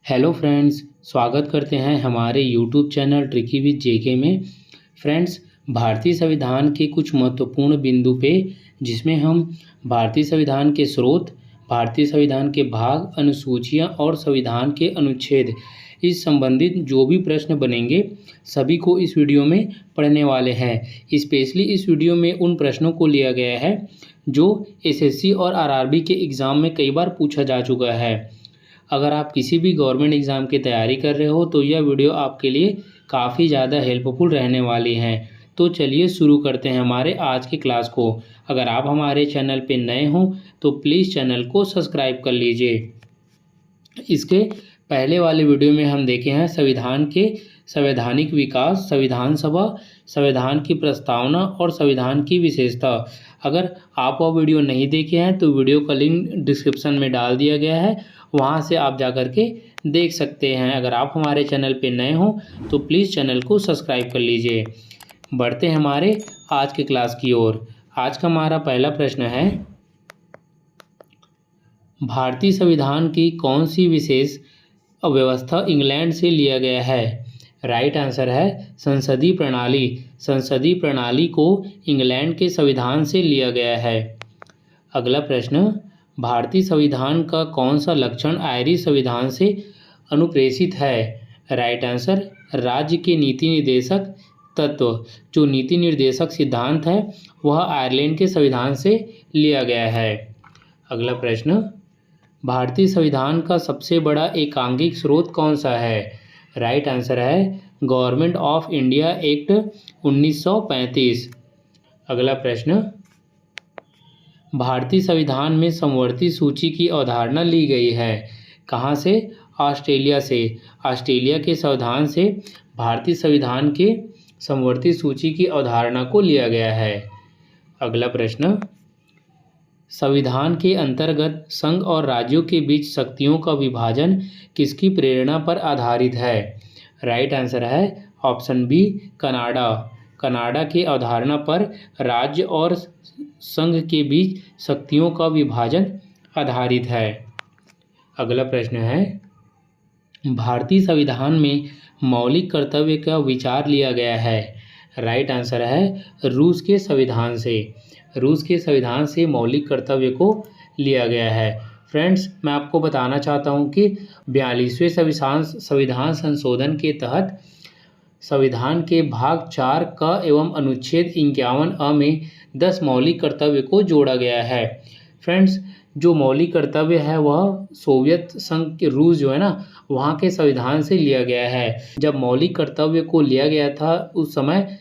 Hello friends, स्वागत करते हैं हमारे यूट्यूब चैनल ट्रिकी विद जेके में। फ्रेंड्स, भारतीय संविधान के कुछ महत्वपूर्ण बिंदु पे जिसमें हम भारतीय संविधान के स्रोत, भारतीय संविधान के भाग, अनुसूचियां और संविधान के अनुच्छेद इस संबंधित जो भी प्रश्न बनेंगे सभी को इस वीडियो में पढ़ने वाले हैं। स्पेशली इस वीडियो में उन प्रश्नों को लिया गया है जो एसएससी और आरआरबी के एग्ज़ाम में कई बार पूछा जा चुका है। अगर आप किसी भी गवर्नमेंट एग्ज़ाम की तैयारी कर रहे हो तो यह वीडियो आपके लिए काफ़ी ज़्यादा हेल्पफुल रहने वाली है। तो चलिए शुरू करते हैं हमारे आज की क्लास को। अगर आप हमारे चैनल पे नए हों तो प्लीज़ चैनल को सब्सक्राइब कर लीजिए। इसके पहले वाले वीडियो में हम देखे हैं संविधान के संवैधानिक विकास, संविधान सभा, संविधान की प्रस्तावना और संविधान की विशेषता। अगर आप वो वीडियो नहीं देखे हैं तो वीडियो का लिंक डिस्क्रिप्शन में डाल दिया गया है, वहां से आप जा कर के देख सकते हैं। अगर आप हमारे चैनल पे नए हों तो प्लीज़ चैनल को सब्सक्राइब कर लीजिए। बढ़ते हैं हमारे आज के क्लास की ओर। आज का हमारा पहला प्रश्न है, भारतीय संविधान की कौन सी विशेष व्यवस्था इंग्लैंड से लिया गया है? राइट आंसर है संसदीय प्रणाली। संसदीय प्रणाली को इंग्लैंड के संविधान से लिया गया है। अगला प्रश्न, भारतीय संविधान का कौन सा लक्षण आयरिश संविधान से अनुप्रेषित है? राइट आंसर राज्य के नीति निर्देशक तत्व। जो नीति निर्देशक सिद्धांत है वह आयरलैंड के संविधान से लिया गया है। अगला प्रश्न, भारतीय संविधान का सबसे बड़ा एकांकिक स्रोत कौन सा है? राइट आंसर है गवर्नमेंट ऑफ इंडिया एक्ट 1935। अगला प्रश्न, भारतीय संविधान में समवर्ती सूची की अवधारणा ली गई है। कहाँ से? ऑस्ट्रेलिया से। ऑस्ट्रेलिया के संविधान से भारतीय संविधान के समवर्ती सूची की अवधारणा को लिया गया है। अगला प्रश्न, संविधान के अंतर्गत संघ और राज्यों के बीच शक्तियों का विभाजन किसकी प्रेरणा पर आधारित है? राइट आंसर है ऑप्शन बी कनाडा। कनाडा की अवधारणा पर राज्य और संघ के बीच शक्तियों का विभाजन आधारित है। अगला प्रश्न है, भारतीय संविधान में मौलिक कर्तव्य का विचार लिया गया है। राइट आंसर है रूस के संविधान से। रूस के संविधान से मौलिक कर्तव्य को लिया गया है। फ्रेंड्स, मैं आपको बताना चाहता हूं कि 42वें संविधान संशोधन के तहत संविधान के भाग 4 क एवं अनुच्छेद 51 में 10 मौलिक कर्तव्य को जोड़ा गया है। फ्रेंड्स, जो मौलिक कर्तव्य है वह सोवियत संघ के रूस जो है ना वहाँ के संविधान से लिया गया है। जब मौलिक कर्तव्य को लिया गया था उस समय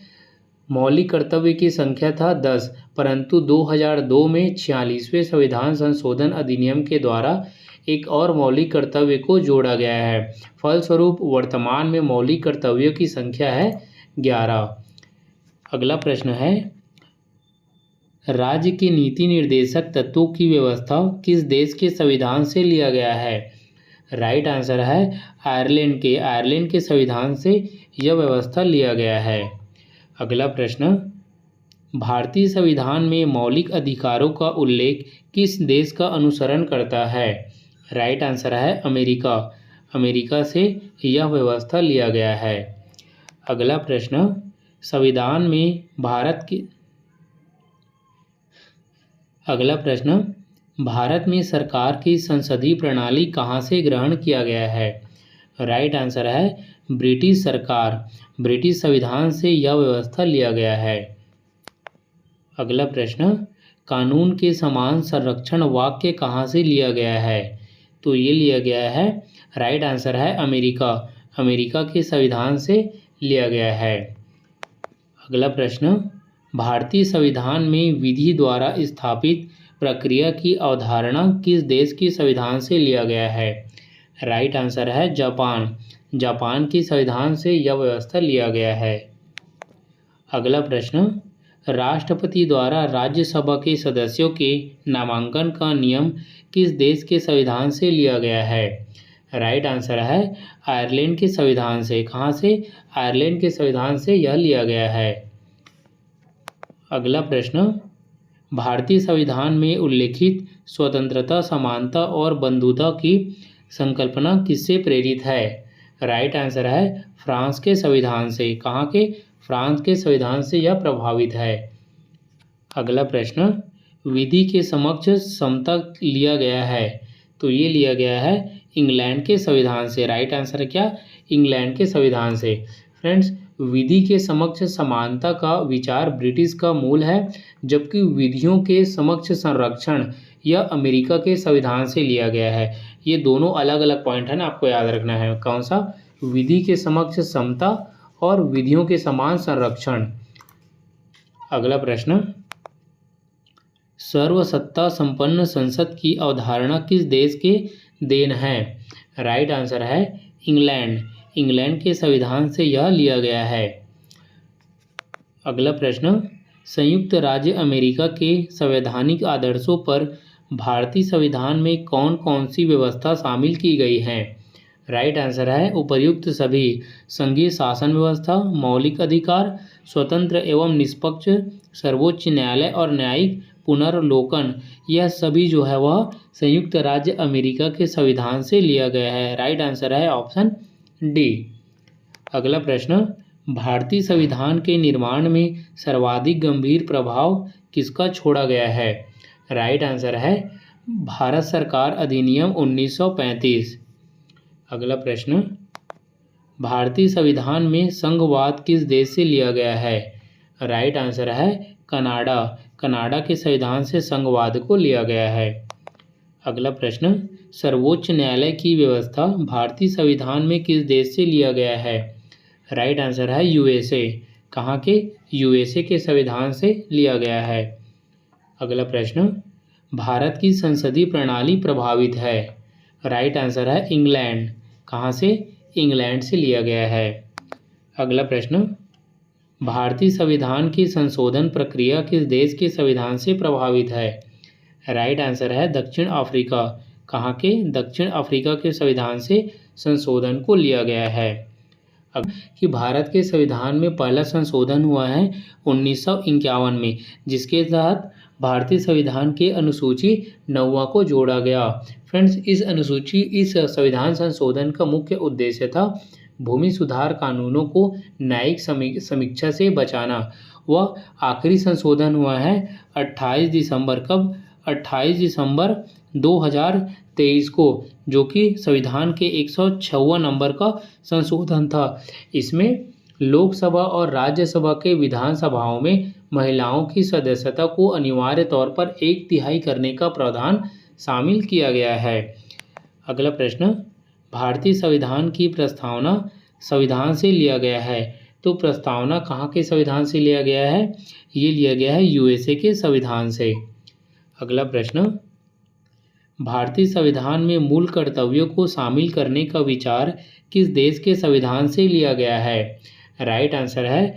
मौलिक कर्तव्य की संख्या था 10, परंतु 2002 में 46वें संविधान संशोधन अधिनियम के द्वारा एक और मौलिक कर्तव्य को जोड़ा गया है। फलस्वरूप वर्तमान में मौलिक कर्तव्यों की संख्या है 11। अगला प्रश्न है, राज्य के नीति निर्देशक तत्वों की व्यवस्था किस देश के संविधान से लिया गया है? राइट आंसर है आयरलैंड के संविधान से यह व्यवस्था लिया गया है। अगला प्रश्न, भारतीय संविधान में मौलिक अधिकारों का उल्लेख किस देश का अनुसरण करता है? राइट आंसर है अमेरिका। अमेरिका से यह व्यवस्था लिया गया है। अगला प्रश्न, संविधान में भारत में सरकार की संसदीय प्रणाली कहाँ से ग्रहण किया गया है? राइट आंसर है ब्रिटिश सरकार। ब्रिटिश संविधान से यह व्यवस्था लिया गया है। अगला प्रश्न, कानून के समान संरक्षण वाक्य कहाँ से लिया गया है? तो ये लिया गया है, राइट आंसर है अमेरिका। अमेरिका के संविधान से लिया गया है। अगला प्रश्न, भारतीय संविधान में विधि द्वारा स्थापित प्रक्रिया की अवधारणा किस देश के संविधान से लिया गया है? राइट आंसर है जापान। जापान के संविधान से यह व्यवस्था लिया गया है। अगला प्रश्न, राष्ट्रपति द्वारा राज्यसभा के सदस्यों के नामांकन का नियम किस देश के संविधान से लिया गया है? राइट आंसर है आयरलैंड के संविधान से। कहाँ से? आयरलैंड के संविधान से यह लिया गया है। अगला प्रश्न, भारतीय संविधान में उल्लेखित स्वतंत्रता, समानता और बंधुता की संकल्पना किससे प्रेरित है? राइट आंसर है फ्रांस के संविधान से। कहाँ के? फ्रांस के संविधान से यह प्रभावित है। अगला प्रश्न, विधि के समक्ष समता लिया गया है, तो ये लिया गया है इंग्लैंड के संविधान से। राइट आंसर है क्या? इंग्लैंड के संविधान से। फ्रेंड्स, विधि के समक्ष समानता का विचार ब्रिटिश का मूल है, जबकि विधियों के समक्ष संरक्षण यह अमेरिका के संविधान से लिया गया है। ये दोनों अलग अलग पॉइंट है ना, आपको याद रखना है। कौन सा? विधि के समक्ष समता और विधियों के समान संरक्षण। अगला प्रश्न, सर्वसत्ता संपन्न संसद की अवधारणा किस देश के देन है? राइट आंसर है इंग्लैंड। इंग्लैंड के संविधान से यह लिया गया है। अगला प्रश्न, संयुक्त राज्य अमेरिका के संवैधानिक आदर्शों पर भारतीय संविधान में कौन कौन सी व्यवस्था शामिल की गई हैं? राइट आंसर है उपर्युक्त सभी। संघीय शासन व्यवस्था, मौलिक अधिकार, स्वतंत्र एवं निष्पक्ष सर्वोच्च न्यायालय और न्यायिक पुनर्लोकन, यह सभी जो है वह संयुक्त राज्य अमेरिका के संविधान से लिया गया है। राइट आंसर है ऑप्शन डी। अगला प्रश्न, भारतीय संविधान के निर्माण में सर्वाधिक गंभीर प्रभाव किसका छोड़ा गया है? राइट आंसर है भारत सरकार अधिनियम 1935। अगला प्रश्न, भारतीय संविधान में संघवाद किस देश से लिया गया है? राइट आंसर है कनाडा। कनाडा के संविधान से संघवाद को लिया गया है। अगला प्रश्न, सर्वोच्च न्यायालय की व्यवस्था भारतीय संविधान में किस देश से लिया गया है? राइट आंसर है यूएसए। कहाँ के? यूएसए के संविधान से लिया गया है। अगला प्रश्न, भारत की संसदीय प्रणाली प्रभावित है? राइट आंसर है इंग्लैंड। कहाँ से? इंग्लैंड से लिया गया है। अगला प्रश्न, भारतीय संविधान की संशोधन प्रक्रिया किस देश के संविधान से प्रभावित है? राइट आंसर है दक्षिण अफ्रीका। कहाँ के? दक्षिण अफ्रीका के संविधान से संशोधन को लिया गया है। अब कि भारत के संविधान में पहला संशोधन हुआ है 1951 में, जिसके तहत भारतीय संविधान के अनुसूची 9वां को जोड़ा गया। फ्रेंड्स, इस संविधान संशोधन का मुख्य उद्देश्य था भूमि सुधार कानूनों को न्यायिक समीक्षा से बचाना। वह आखिरी संशोधन हुआ है 28 दिसंबर 2023 को, जो कि संविधान के 156 नंबर का संशोधन था। इसमें लोकसभा और राज्यसभा के विधानसभाओं में महिलाओं की सदस्यता को अनिवार्य तौर पर 1/3 करने का प्रावधान शामिल किया गया है। अगला प्रश्न, भारतीय संविधान की प्रस्तावना संविधान से लिया गया है, तो प्रस्तावना कहाँ के संविधान से लिया गया है? ये लिया गया है यूएसए के संविधान से। अगला प्रश्न, भारतीय संविधान में मूल कर्तव्यों को शामिल करने का विचार किस देश के संविधान से लिया गया है? राइट आंसर है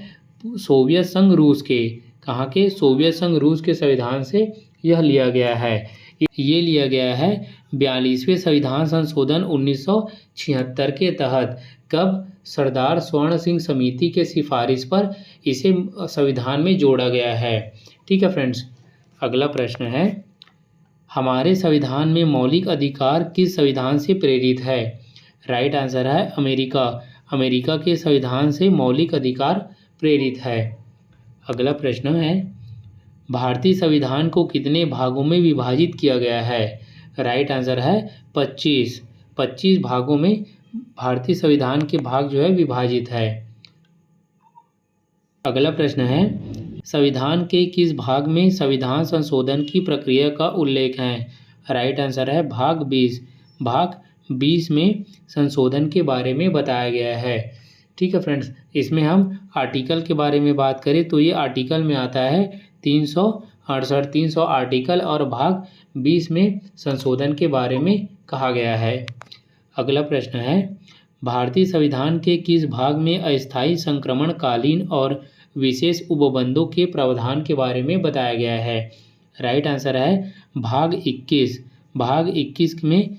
सोवियत संघ रूस के। कहाँ के? सोवियत संघ रूस के संविधान से यह लिया गया है। ये लिया गया है 42वें संविधान संशोधन 1976 के तहत। कब? सरदार स्वर्ण सिंह समिति के सिफारिश पर इसे संविधान में जोड़ा गया है। ठीक है फ्रेंड्स। अगला प्रश्न है, हमारे संविधान में मौलिक अधिकार किस संविधान से प्रेरित है? राइट आंसर है अमेरिका। अमेरिका के संविधान से मौलिक अधिकार प्रेरित है। अगला प्रश्न है, भारतीय संविधान को कितने भागों में विभाजित किया गया है? राइट आंसर है 25 भागों में भारतीय संविधान के भाग जो है विभाजित है। अगला प्रश्न है, संविधान के किस भाग में संविधान संशोधन की प्रक्रिया का उल्लेख है? राइट आंसर है भाग 20। भाग 20 में संशोधन के बारे में बताया गया है। ठीक है फ्रेंड्स, इसमें हम आर्टिकल के बारे में बात करें तो ये आर्टिकल में आता है 368 आर्टिकल, और भाग 20 में संशोधन के बारे में कहा गया है। अगला प्रश्न है, भारतीय संविधान के किस भाग में अस्थायी संक्रमणकालीन और विशेष उपबंधों के प्रावधान के बारे में बताया गया है? राइट आंसर है भाग 21। भाग 21 में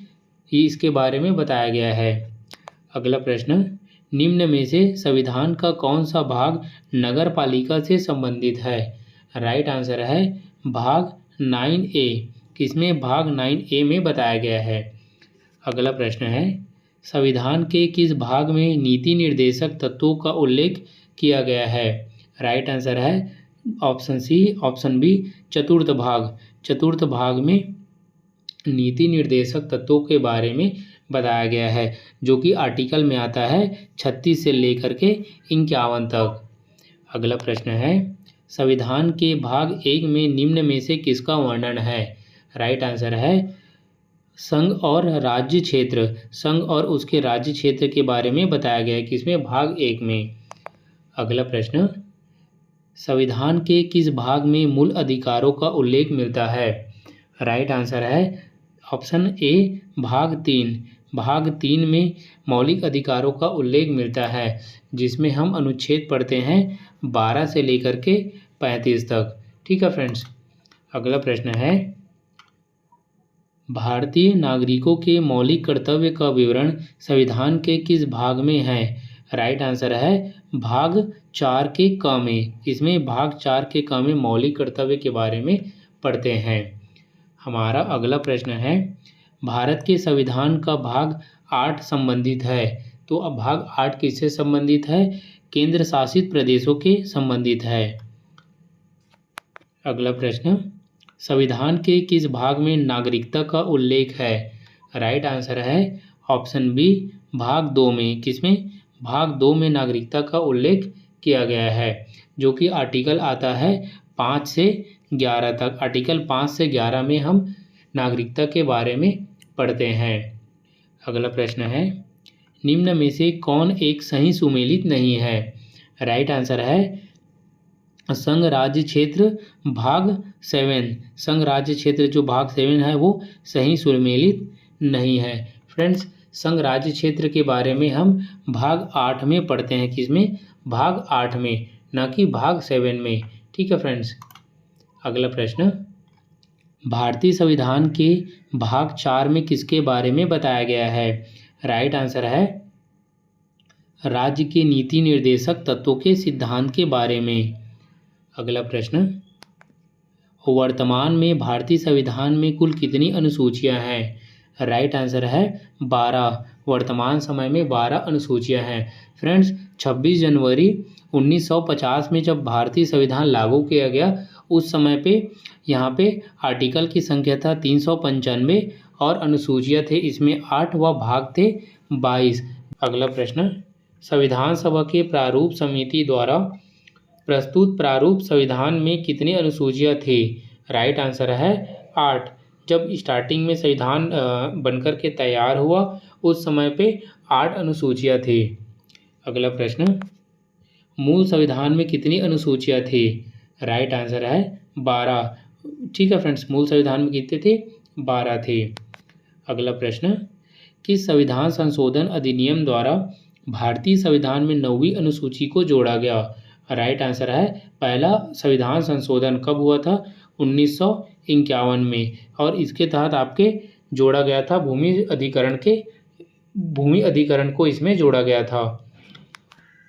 इसके बारे में बताया गया है। अगला प्रश्न, निम्न में से संविधान का कौन सा भाग नगर पालिका से संबंधित है? राइट आंसर है भाग 9A। किसमें? भाग 9A में बताया गया है। अगला प्रश्न है, संविधान के किस भाग में नीति निर्देशक तत्वों का उल्लेख किया गया है? राइट आंसर है ऑप्शन सी, ऑप्शन बी चतुर्थ भाग। चतुर्थ भाग में नीति निर्देशक तत्वों के बारे में बताया गया है, जो कि आर्टिकल में आता है 36 से लेकर के 51 तक। अगला प्रश्न है, संविधान के भाग 1 में निम्न में से किसका वर्णन है? राइट आंसर है संघ और राज्य क्षेत्र। संघ और उसके राज्य क्षेत्र के बारे में बताया गया है किसमें? भाग 1 में। अगला प्रश्न, संविधान के किस भाग में मूल अधिकारों का उल्लेख मिलता है? राइट आंसर है ऑप्शन ए भाग 3। भाग 3 में मौलिक अधिकारों का उल्लेख मिलता है, जिसमें हम अनुच्छेद पढ़ते हैं 12 से लेकर के 35 तक। ठीक है फ्रेंड्स। अगला प्रश्न है, भारतीय नागरिकों के मौलिक कर्तव्य का विवरण संविधान के किस भाग में है? राइट आंसर है भाग 4 के क में। इसमें भाग 4 के क में मौलिक कर्तव्य के बारे में पढ़ते हैं। हमारा अगला प्रश्न है, भारत के संविधान का भाग 8 संबंधित है। तो अब भाग 8 किससे संबंधित है? केंद्र शासित प्रदेशों के संबंधित है। अगला प्रश्न, संविधान के किस भाग में नागरिकता का उल्लेख है? राइट आंसर है ऑप्शन बी भाग 2 में। किसमें? भाग 2 में नागरिकता का उल्लेख किया गया है, जो कि आर्टिकल आता है 5 से 11 तक। आर्टिकल 5 से 11 में हम नागरिकता के बारे में पढ़ते हैं। अगला प्रश्न है, निम्न में से कौन एक सही सुमेलित नहीं है? राइट आंसर है संघ राज्य क्षेत्र भाग 7। संघ राज्य क्षेत्र जो भाग 7 है वो सही सुमेलित नहीं है। फ्रेंड्स, संघ राज्य क्षेत्र के बारे में हम भाग 8 में पढ़ते हैं। किसमें? भाग 8 में, ना कि भाग 7 में। ठीक है फ्रेंड्स। अगला प्रश्न, भारतीय संविधान के भाग 4 में किसके बारे में बताया गया है? राइट आंसर है राज्य के नीति निर्देशक तत्वों के सिद्धांत के बारे में। अगला प्रश्न, वर्तमान में भारतीय संविधान में कुल कितनी अनुसूचियां हैं? राइट आंसर है 12। वर्तमान समय में 12 अनुसूचियां हैं। फ्रेंड्स, 26 जनवरी 1950 में जब भारतीय संविधान लागू किया गया, उस समय पे यहाँ पे आर्टिकल की संख्या था 395 और अनुसूचियां थे इसमें 8 व भाग थे 22। अगला प्रश्न, संविधान सभा के प्रारूप समिति द्वारा प्रस्तुत प्रारूप संविधान में कितनी अनुसूचियां थी? राइट आंसर है 8। जब स्टार्टिंग में संविधान बनकर के तैयार हुआ, उस समय पे 8 अनुसूचियां थी। अगला प्रश्न, मूल संविधान में कितनी अनुसूचियां थी? राइट आंसर है 12। ठीक है फ्रेंड्स, मूल संविधान में कितने थे? 12 थे। अगला प्रश्न, किस संविधान संशोधन अधिनियम द्वारा भारतीय संविधान में 9वीं अनुसूची को जोड़ा गया? राइट आंसर है पहला संविधान संशोधन कब हुआ था? 1951 में, और इसके तहत आपके जोड़ा गया था भूमि अधिकरण को इसमें जोड़ा गया था।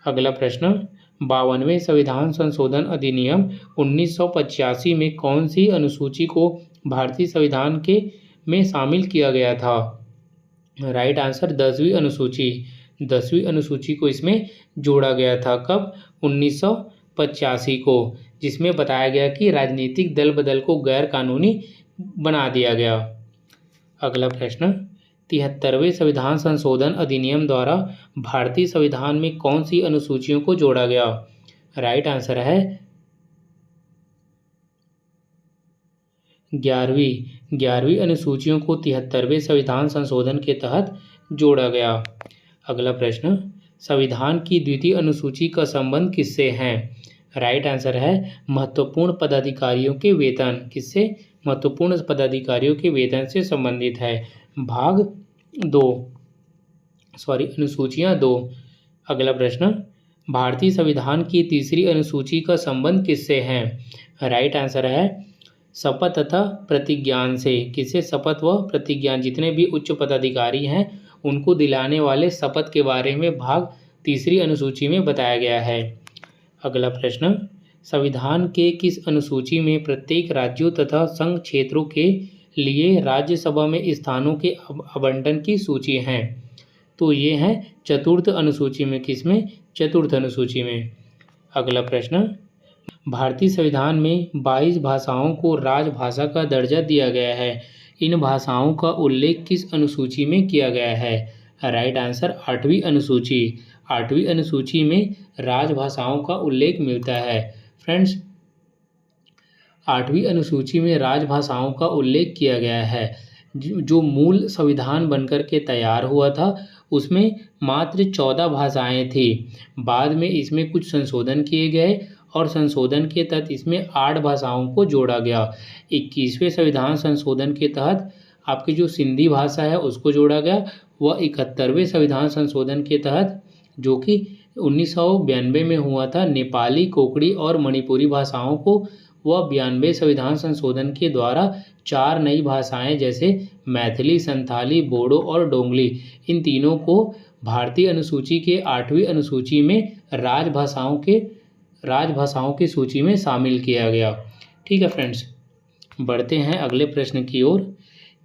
अगला प्रश्न, 52वें संविधान संशोधन अधिनियम 1985 में कौन सी अनुसूची को भारतीय संविधान के में शामिल किया गया था? राइट आंसर 10वीं अनुसूची। 10वीं अनुसूची को इसमें जोड़ा गया था। कब? 1985 को, जिसमें बताया गया कि राजनीतिक दल बदल को गैर कानूनी बना दिया गया। अगला प्रश्न, 73वें संविधान संशोधन अधिनियम द्वारा भारतीय संविधान में कौन सी अनुसूचियों को जोड़ा गया? राइट आंसर है 11वीं अनुसूचियों को 73वें संविधान संशोधन के तहत जोड़ा गया। अगला प्रश्न, संविधान की द्वितीय अनुसूची का संबंध किससे है? राइट आंसर है महत्वपूर्ण पदाधिकारियों के वेतन। किससे? महत्वपूर्ण पदाधिकारियों के वेतन से संबंधित है। भाग 2 अनुसूचियां 2। अगला प्रश्न, भारतीय संविधान की तीसरी अनुसूची का संबंध किससे है? राइट आंसर है शपथ तथा प्रतिज्ञान से। किससे? शपथ व प्रतिज्ञान, जितने भी उच्च पदाधिकारी हैं उनको दिलाने वाले शपथ के बारे में भाग तीसरी अनुसूची में बताया गया है। अगला प्रश्न, संविधान के किस अनुसूची में प्रत्येक राज्यों तथा संघ क्षेत्रों के लिए राज्यसभा में स्थानों के आवंटन की सूची हैं। तो ये हैं चतुर्थ अनुसूची में, किसमें? चतुर्थ अनुसूची में। अगला प्रश्न, भारतीय संविधान में 22 भाषाओं को राजभाषा का दर्जा दिया गया है। इन भाषाओं का उल्लेख किस अनुसूची में किया गया है? राइट आंसर 8वीं अनुसूची। 8वीं अनुसूची में राजभाषाओं का उल्लेख मिलता है। फ्रेंड्स, 8वीं अनुसूची में राजभाषाओं का उल्लेख किया गया है। जो मूल संविधान बनकर के तैयार हुआ था उसमें मात्र 14 भाषाएं थी। बाद में इसमें कुछ संशोधन किए गए और संशोधन के तहत इसमें 8 भाषाओं को जोड़ा गया। 21वें संविधान संशोधन के तहत आपकी जो सिंधी भाषा है उसको जोड़ा गया। वह 71वें संविधान संशोधन के तहत, जो कि 1992 में हुआ था, नेपाली, कोंकणी और मणिपुरी भाषाओं को वह 92 संविधान संशोधन के द्वारा 4 नई भाषाएं जैसे मैथिली, संथाली, बोडो और डोंगली, इन तीनों को भारतीय अनुसूची के 8वीं अनुसूची में राजभाषाओं की सूची में शामिल किया गया। ठीक है फ्रेंड्स, बढ़ते हैं अगले प्रश्न की ओर।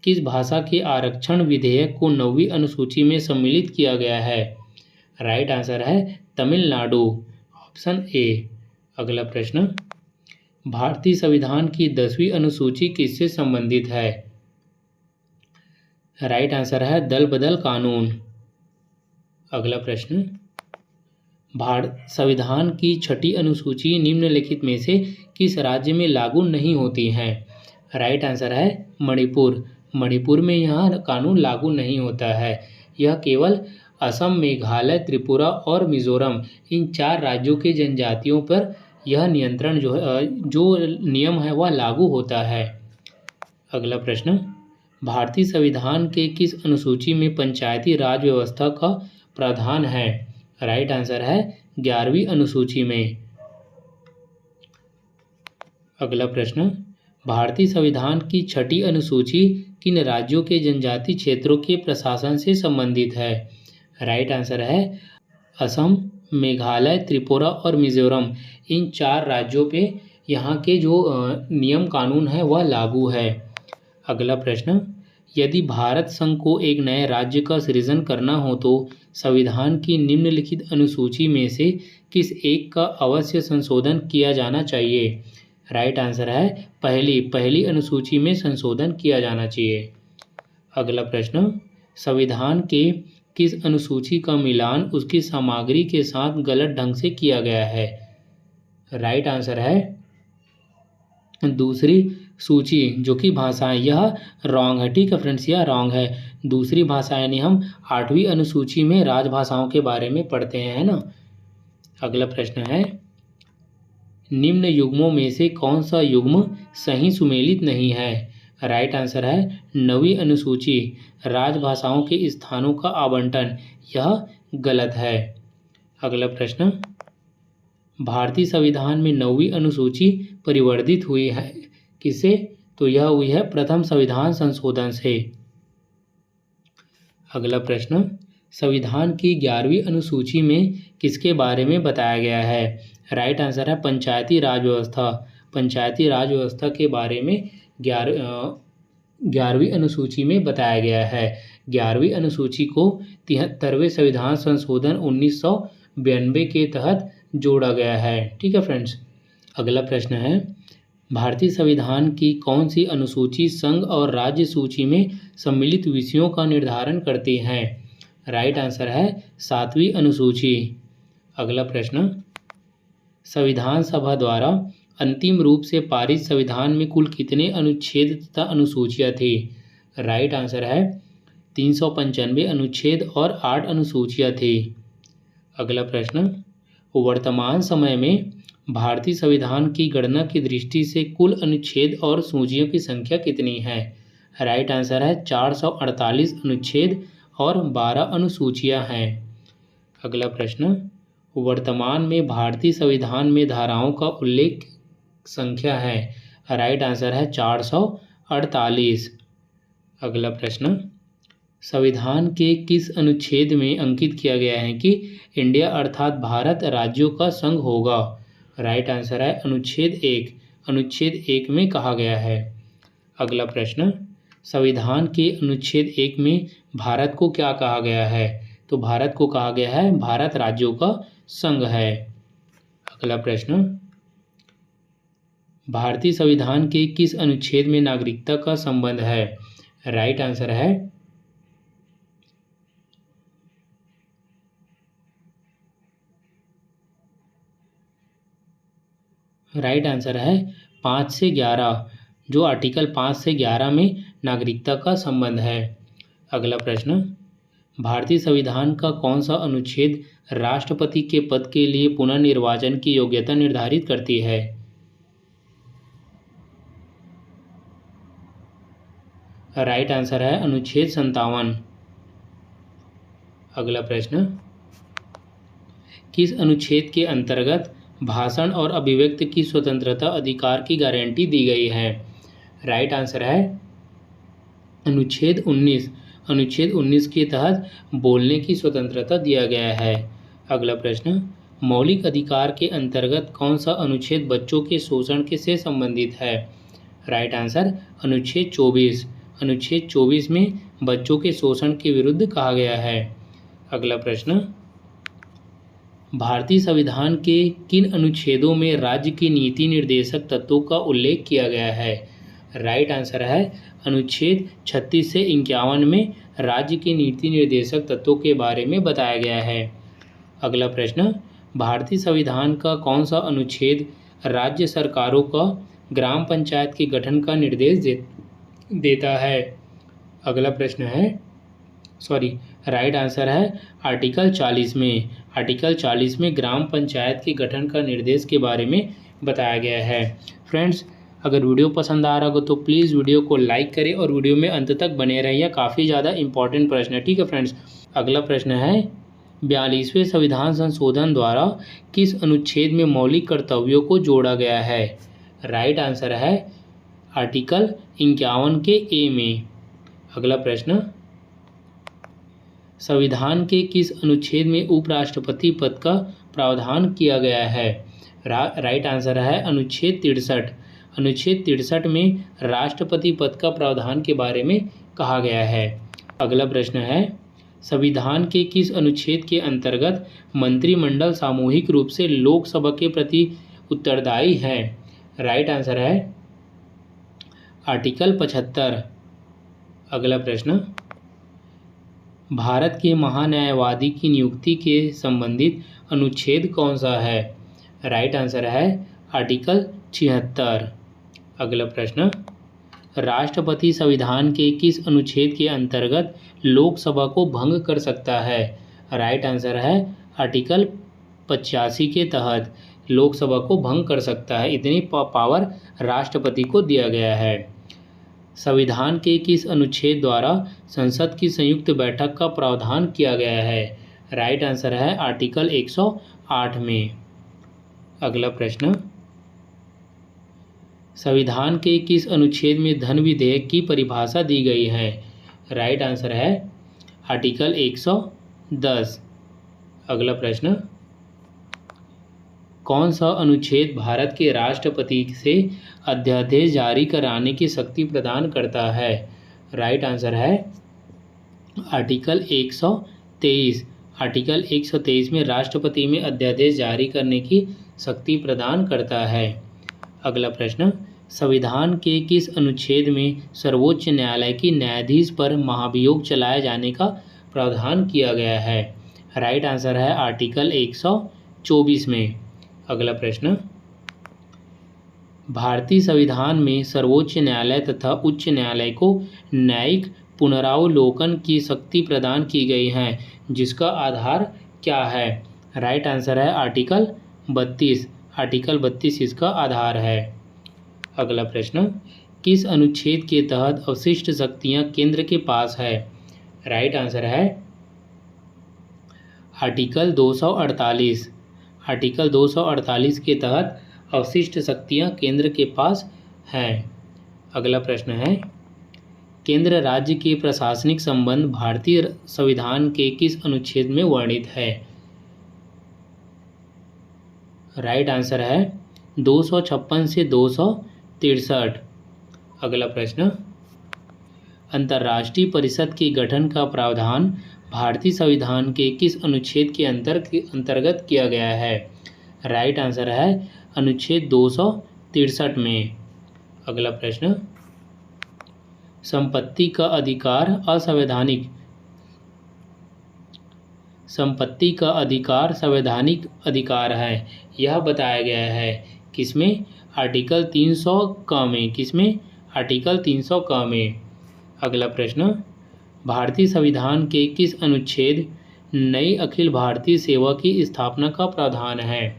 किस भाषा के आरक्षण विधेयक को 9वीं अनुसूची में सम्मिलित किया गया है? राइट आंसर है तमिलनाडु, ऑप्शन ए। अगला प्रश्न, भारतीय संविधान की 10वीं अनुसूची किससे संबंधित है? राइट आंसर है दल बदल कानून। अगला प्रश्न, भारत संविधान की 6ठी अनुसूची निम्नलिखित में से किस राज्य में लागू नहीं होती है? राइट आंसर है मणिपुर। मणिपुर में यह कानून लागू नहीं होता है। यह केवल असम, मेघालय, त्रिपुरा और मिजोरम, इन 4 राज्यों के जनजातियों पर यह नियंत्रण जो नियम है वह लागू होता है। अगला प्रश्न, भारतीय संविधान के किस अनुसूची में पंचायती राज व्यवस्था का प्रावधान है? राइट आंसर है 11वीं अनुसूची में। अगला प्रश्न, भारतीय संविधान की 6ठी अनुसूची किन राज्यों के जनजातीय क्षेत्रों के प्रशासन से संबंधित है? राइट आंसर है असम, मेघालय, त्रिपुरा और मिजोरम, इन 4 राज्यों पे यहाँ के जो नियम कानून है वह लागू है। अगला प्रश्न, यदि भारत संघ को एक नए राज्य का सृजन करना हो तो संविधान की निम्नलिखित अनुसूची में से किस एक का अवश्य संशोधन किया जाना चाहिए? राइट आंसर है पहली अनुसूची में संशोधन किया जाना चाहिए। अगला प्रश्न, संविधान के किस अनुसूची का मिलान उसकी सामग्री के साथ गलत ढंग से किया गया है? राइट आंसर है दूसरी सूची, जो कि भाषाएं, यह रॉन्ग है। ठीक है फ्रेंड्स, यह रॉन्ग है। दूसरी भाषा यानी हम 8वीं अनुसूची में राजभाषाओं के बारे में पढ़ते हैं, है ना। अगला प्रश्न है, निम्न युग्मों में से कौन सा युग्म सही सुमेलित नहीं है? राइट आंसर है 9वीं अनुसूची, राजभाषाओं के स्थानों का आवंटन, यह गलत है। अगला प्रश्न, भारतीय संविधान में 9वीं अनुसूची परिवर्धित हुई है किससे? तो यह हुई है प्रथम संविधान संशोधन से। अगला प्रश्न, संविधान की 11वीं अनुसूची में किसके बारे में बताया गया है? राइट आंसर है पंचायती राज व्यवस्था। पंचायती राज व्यवस्था के बारे में 11वीं अनुसूची में बताया गया है। 11वीं अनुसूची को 73वें संविधान संशोधन 1992 के तहत जोड़ा गया है। ठीक है फ्रेंड्स। अगला प्रश्न है, भारतीय संविधान की कौन सी अनुसूची संघ और राज्य सूची में सम्मिलित विषयों का निर्धारण करती है? राइट आंसर है 7वीं अनुसूची। अगला प्रश्न, संविधान सभा द्वारा अंतिम रूप से पारित संविधान में कुल कितने अनुच्छेद तथा अनुसूचियाँ थी? राइट आंसर है 395 अनुच्छेद और 8 अनुसूचियाँ थी। अगला प्रश्न, वर्तमान समय में भारतीय संविधान की गणना की दृष्टि से कुल अनुच्छेद और सूचियों की संख्या कितनी है? राइट आंसर है 448 अनुच्छेद और 12 अनुसूचियाँ हैं। अगला प्रश्न, वर्तमान में भारतीय संविधान में धाराओं का उल्लेख संख्या है? राइट आंसर है 448। अगला प्रश्न, संविधान के किस अनुच्छेद में अंकित किया गया है कि इंडिया अर्थात भारत राज्यों का संघ होगा? राइट आंसर है अनुच्छेद 1। अनुच्छेद 1 में कहा गया है। अगला प्रश्न, संविधान के अनुच्छेद 1 में भारत को क्या कहा गया है? तो भारत को कहा गया है भारत राज्यों का संघ है। अगला प्रश्न, भारतीय संविधान के किस अनुच्छेद में नागरिकता का संबंध है? राइट आंसर है राइट आंसर है 5 से 11, जो आर्टिकल 5 से 11 में नागरिकता का संबंध है। अगला प्रश्न, भारतीय संविधान का कौन सा अनुच्छेद राष्ट्रपति के पद के लिए पुनर्निर्वाचन की योग्यता निर्धारित करती है? राइट आंसर है अनुच्छेद 57। अगला प्रश्न, किस अनुच्छेद के अंतर्गत भाषण और अभिव्यक्ति की स्वतंत्रता अधिकार की गारंटी दी गई है? राइट आंसर है अनुच्छेद 19। अनुच्छेद 19 के तहत बोलने की स्वतंत्रता दिया गया है। अगला प्रश्न, मौलिक अधिकार के अंतर्गत कौन सा अनुच्छेद बच्चों के शोषण के से संबंधित है? राइट आंसर अनुच्छेद 24। अनुच्छेद 24 में बच्चों के शोषण के विरुद्ध कहा गया है। अगला प्रश्न, भारतीय संविधान के किन अनुच्छेदों में राज्य की नीति निर्देशक तत्वों का उल्लेख किया गया है? राइट आंसर है अनुच्छेद 36 से 51 में राज्य की नीति निर्देशक तत्वों के बारे में बताया गया है। अगला प्रश्न, भारतीय संविधान का कौन सा अनुच्छेद राज्य सरकारों का ग्राम पंचायत के गठन का निर्देश देता है? अगला प्रश्न है राइट आंसर है आर्टिकल 40 में। आर्टिकल 40 में ग्राम पंचायत के गठन का निर्देश के बारे में बताया गया है। फ्रेंड्स, अगर वीडियो पसंद आ रहा हो तो प्लीज़ वीडियो को लाइक करें और वीडियो में अंत तक बने रहिए, काफ़ी ज़्यादा इंपॉर्टेंट प्रश्न है। ठीक है फ्रेंड्स, अगला प्रश्न है 42वें संविधान संशोधन द्वारा किस अनुच्छेद में मौलिक कर्तव्यों को जोड़ा गया है? राइट आंसर है आर्टिकल 51 के ए में। अगला प्रश्न, संविधान के किस अनुच्छेद में उपराष्ट्रपति पद का प्रावधान किया गया है? राइट आंसर है अनुच्छेद 63। अनुच्छेद 63 में राष्ट्रपति पद का प्रावधान के बारे में कहा गया है। अगला प्रश्न है संविधान के किस अनुच्छेद के अंतर्गत मंत्रिमंडल सामूहिक रूप से लोकसभा के प्रति उत्तरदायी है? राइट आंसर है आर्टिकल 75। अगला प्रश्न, भारत के महान्यायवादी की नियुक्ति के संबंधित अनुच्छेद कौन सा है? राइट आंसर है आर्टिकल 76। अगला प्रश्न, राष्ट्रपति संविधान के किस अनुच्छेद के अंतर्गत लोकसभा को भंग कर सकता है? राइट आंसर है आर्टिकल 85 के तहत लोकसभा को भंग कर सकता है, इतनी पावर राष्ट्रपति को दिया गया है। संविधान के किस अनुच्छेद द्वारा संसद की संयुक्त बैठक का प्रावधान किया गया है? राइट आंसर है आर्टिकल 108 में। अगला प्रश्न, संविधान के किस अनुच्छेद में धन विधेयक की परिभाषा दी गई है? राइट आंसर है आर्टिकल 110। अगला प्रश्न, कौन सा अनुच्छेद भारत के राष्ट्रपति से अध्यादेश जारी कराने की शक्ति प्रदान करता है? राइट आंसर है आर्टिकल 123। आर्टिकल 123 में राष्ट्रपति में अध्यादेश जारी करने की शक्ति प्रदान करता है। अगला प्रश्न, संविधान के किस अनुच्छेद में सर्वोच्च न्यायालय की न्यायाधीश पर महाभियोग चलाए जाने का प्रावधान किया गया है? राइट आंसर है आर्टिकल 124 में। अगला प्रश्न, भारतीय संविधान में सर्वोच्च न्यायालय तथा उच्च न्यायालय को न्यायिक पुनरावलोकन की शक्ति प्रदान की गई है, जिसका आधार क्या है? राइट आंसर है आर्टिकल 32। आर्टिकल 32 इसका आधार है। अगला प्रश्न, किस अनुच्छेद के तहत अवशिष्ट शक्तियां केंद्र के पास है? राइट आंसर है आर्टिकल 248। आर्टिकल 248 के तहत अवशिष्ट शक्तियां केंद्र के पास हैं। अगला प्रश्न है, केंद्र राज्य के प्रशासनिक संबंध भारतीय संविधान के किस अनुच्छेद में वर्णित है? राइट आंसर है 256 से 263। अगला प्रश्न, अंतर्राष्ट्रीय परिषद के गठन का प्रावधान भारतीय संविधान के किस अनुच्छेद के अंतर्गत किया गया है? राइट आंसर है अनुच्छेद 263 में। अगला प्रश्न, संपत्ति का अधिकार संवैधानिक अधिकार है, यह बताया गया है किसमें? आर्टिकल 300 क में। किसमें? आर्टिकल 300 क में। अगला प्रश्न, भारतीय संविधान के किस अनुच्छेद नई अखिल भारतीय सेवा की स्थापना का प्रावधान है?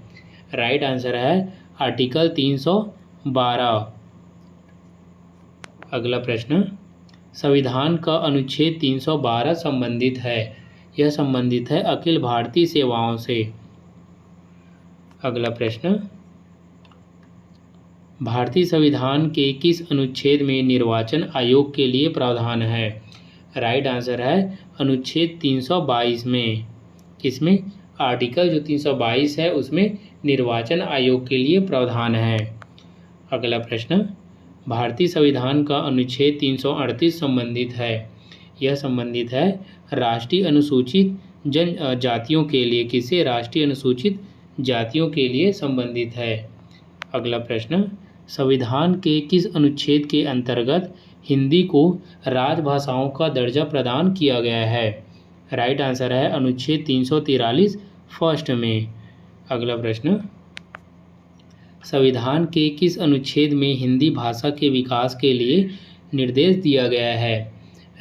राइट आंसर है आर्टिकल 312। अगला प्रश्न, संविधान का अनुच्छेद 312 संबंधित है, यह संबंधित है अखिल भारतीय सेवाओं से। अगला प्रश्न, भारतीय संविधान के किस अनुच्छेद में निर्वाचन आयोग के लिए प्रावधान है? राइट आंसर है अनुच्छेद 322 में। किसमें? आर्टिकल जो 322 है उसमें निर्वाचन आयोग के लिए प्रावधान है। अगला प्रश्न, भारतीय संविधान का अनुच्छेद 338 संबंधित है, यह संबंधित है राष्ट्रीय अनुसूचित जनजातियों के लिए। किसे? राष्ट्रीय अनुसूचित जातियों के लिए संबंधित है। अगला प्रश्न, संविधान के किस अनुच्छेद के अंतर्गत हिंदी को राजभाषाओं का दर्जा प्रदान किया गया है? राइट आंसर है अनुच्छेद 343 फर्स्ट में। अगला प्रश्न, संविधान के किस अनुच्छेद में हिंदी भाषा के विकास के लिए निर्देश दिया गया है?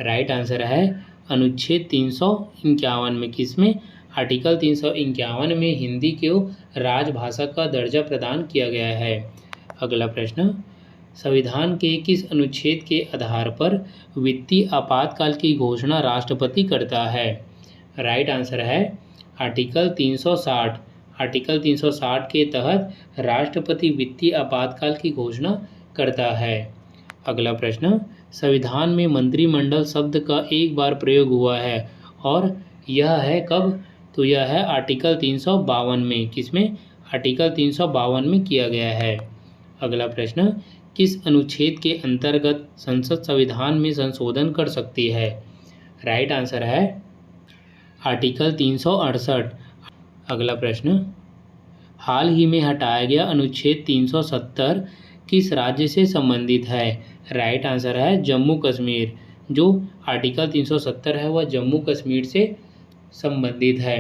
राइट आंसर है अनुच्छेद 351 में। किसमें? आर्टिकल 351 में हिंदी को राजभाषा का दर्जा प्रदान किया गया है। अगला प्रश्न, संविधान के किस अनुच्छेद के आधार पर वित्तीय आपातकाल की घोषणा राष्ट्रपति करता है? राइट आंसर है आर्टिकल 360। आर्टिकल 360 के तहत राष्ट्रपति वित्तीय आपातकाल की घोषणा करता है। अगला प्रश्न, संविधान में मंत्रिमंडल शब्द का एक बार प्रयोग हुआ है और यह है कब? तो यह है आर्टिकल 352 में। किसमें? आर्टिकल 352 में किया गया है। अगला प्रश्न, किस अनुच्छेद के अंतर्गत संसद संविधान में संशोधन कर सकती है? राइट आंसर है आर्टिकल 368। अगला प्रश्न, हाल ही में हटाया गया अनुच्छेद 370 किस राज्य से संबंधित है? राइट आंसर है जम्मू कश्मीर। जो आर्टिकल 370 है वह जम्मू कश्मीर से संबंधित है।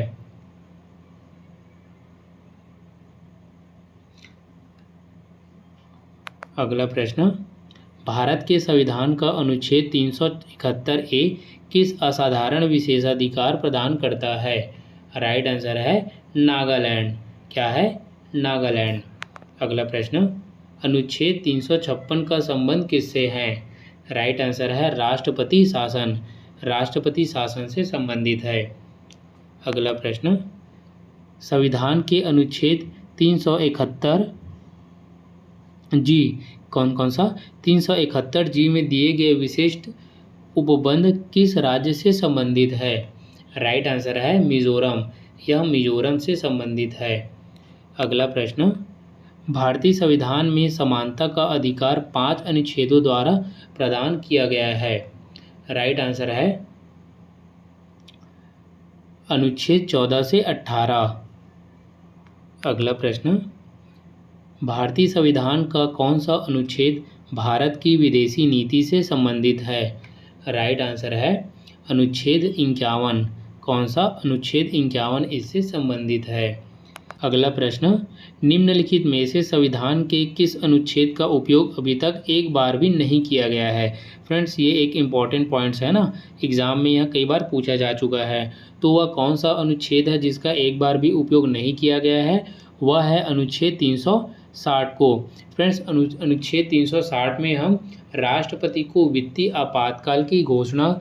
अगला प्रश्न, भारत के संविधान का अनुच्छेद 371A किस असाधारण विशेषाधिकार प्रदान करता है? राइट आंसर है नागालैंड। क्या है? नागालैंड। अगला प्रश्न, अनुच्छेद 356 का संबंध किससे है? राइट आंसर है राष्ट्रपति शासन। राष्ट्रपति शासन से संबंधित है। अगला प्रश्न, संविधान के अनुच्छेद 371 जी कौन सा? 371 जी में दिए गए विशिष्ट उपबंध किस राज्य से संबंधित है? राइट आंसर है मिजोरम। यह मिजोरम से संबंधित है। अगला प्रश्न, भारतीय संविधान में समानता का अधिकार 5 अनुच्छेदों द्वारा प्रदान किया गया है। राइट आंसर है अनुच्छेद 14 से 18। अगला प्रश्न, भारतीय संविधान का कौन सा अनुच्छेद भारत की विदेशी नीति से संबंधित है? राइट आंसर है अनुच्छेद 51। कौन सा? अनुच्छेद 51 इससे संबंधित है। अगला प्रश्न, निम्नलिखित में से संविधान के किस अनुच्छेद का उपयोग अभी तक एक बार भी नहीं किया गया है? फ्रेंड्स, ये एक इम्पॉर्टेंट पॉइंट्स है ना, एग्जाम में यह कई बार पूछा जा चुका है। तो वह कौन सा अनुच्छेद है जिसका एक बार भी उपयोग नहीं किया गया है? वह है अनुच्छेद 360 को। फ्रेंड्स, अनुच्छेद 360 में हम राष्ट्रपति को वित्तीय आपातकाल की घोषणा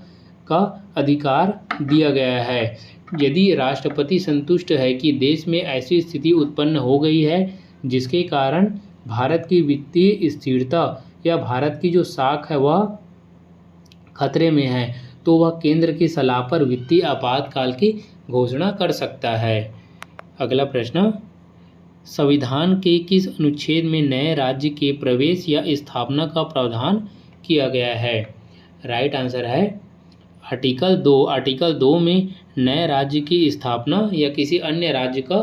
का अधिकार दिया गया है। यदि राष्ट्रपति संतुष्ट है कि देश में ऐसी स्थिति उत्पन्न हो गई है जिसके कारण भारत की वित्तीय स्थिरता या भारत की जो साख है वह खतरे में है, तो वह केंद्र की सलाह पर वित्तीय आपातकाल की घोषणा कर सकता है। अगला प्रश्न, संविधान के किस अनुच्छेद में नए राज्य के प्रवेश या स्थापना का प्रावधान किया गया है? राइट आंसर है आर्टिकल 2। आर्टिकल 2 में नए राज्य की स्थापना या किसी अन्य राज्य का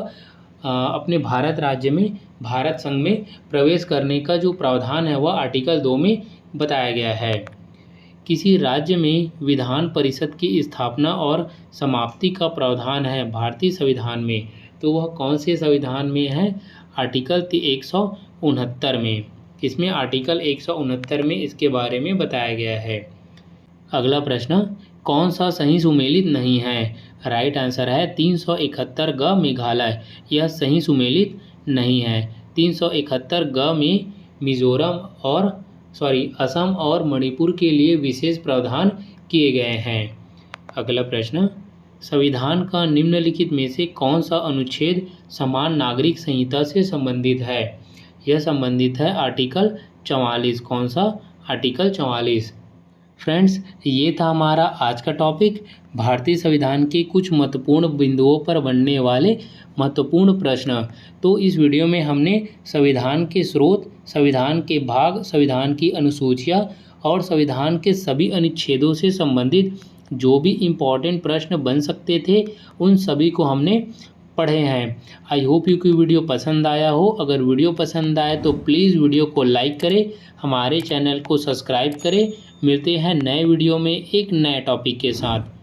अपने भारत राज्य में भारत संघ में प्रवेश करने का जो प्रावधान है वह आर्टिकल 2 में बताया गया है। किसी राज्य में विधान परिषद की स्थापना और समाप्ति का प्रावधान है भारतीय संविधान में, तो वह कौन से संविधान में है? आर्टिकल 169 में। इसमें आर्टिकल 169 में इसके बारे में बताया गया है। अगला प्रश्न, कौन सा सही सुमेलित नहीं है? राइट आंसर है 371 ग मेघालय, यह सही सुमेलित नहीं है। 371 ग में मिजोरम और असम और मणिपुर के लिए विशेष प्रावधान किए गए हैं। अगला प्रश्न, संविधान का निम्नलिखित में से कौन सा अनुच्छेद समान नागरिक संहिता से संबंधित है? यह संबंधित है आर्टिकल 44। कौन सा? आर्टिकल 44। फ्रेंड्स, ये था हमारा आज का टॉपिक, भारतीय संविधान के कुछ महत्वपूर्ण बिंदुओं पर बनने वाले महत्वपूर्ण प्रश्न। तो इस वीडियो में हमने संविधान के स्रोत, संविधान के भाग, संविधान की अनुसूचियाँ और संविधान के सभी अनुच्छेदों से संबंधित जो भी इम्पॉर्टेंट प्रश्न बन सकते थे उन सभी को हमने पढ़े हैं। आई होप यू की वीडियो पसंद आया हो। अगर वीडियो पसंद आए तो प्लीज़ वीडियो को लाइक करें, हमारे चैनल को सब्सक्राइब करें। मिलते हैं नए वीडियो में एक नए टॉपिक के साथ।